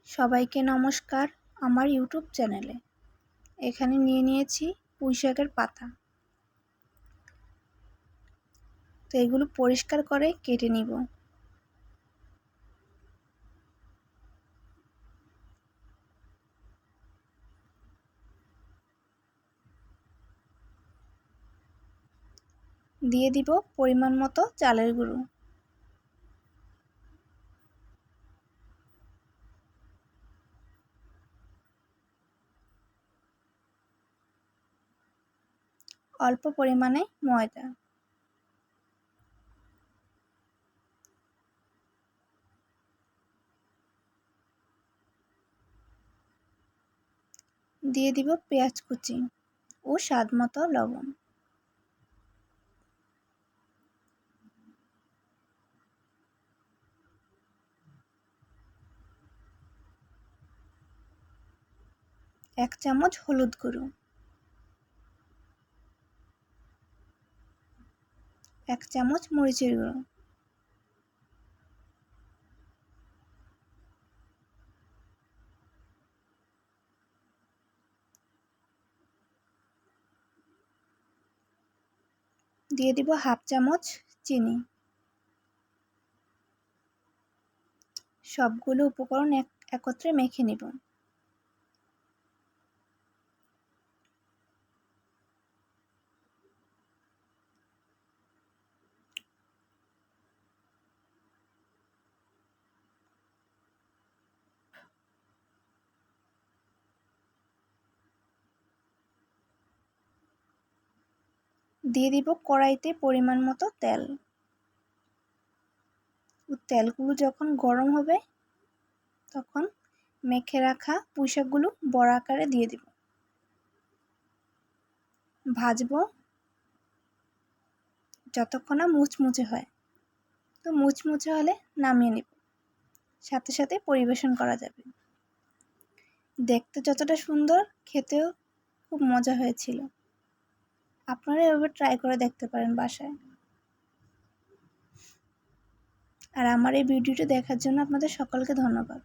সবাইকে নমস্কার আমার ইউটিউব চ্যানেলে। এখানে নিয়ে নিয়েছি পুঁইশাকের পাতা। তো এগুলো পরিষ্কার করে কেটে নিব। দিয়ে দিব পরিমাণ মতো চালের গুঁড়ো। অল্প পরিমাণে ময়দা। দিয়ে দিব পেঁয়াজ কুচি ও স্বাদমতো লবণ। এক চামচ হলুদ গুঁড়ো, এক চামচ মরিচের গুঁড়ো, দিয়ে দিব হাফ চামচ চিনি। সবগুলো উপকরণ একত্রে মেখে নিব। দিয়ে দিব কড়াইতে পরিমাণ মতো তেল। তেলগুলো যখন গরম হবে তখন মেখে রাখা পুঁইশাকগুলো বড় আকারে দিয়ে দিব। ভাজবো যতক্ষণ না মুচমুচে হয়। তো মুচমুচে হলে নামিয়ে নিব। সাথে সাথে পরিবেশন করা যাবে। দেখতে যতটা সুন্দর, খেতেও খুব মজা হয়েছিল। আপনারা এভাবে ট্রাই করে দেখতে পারেন বাসায়। আর আমার এই ভিডিওটি দেখার জন্য আপনাদের সকলকে ধন্যবাদ।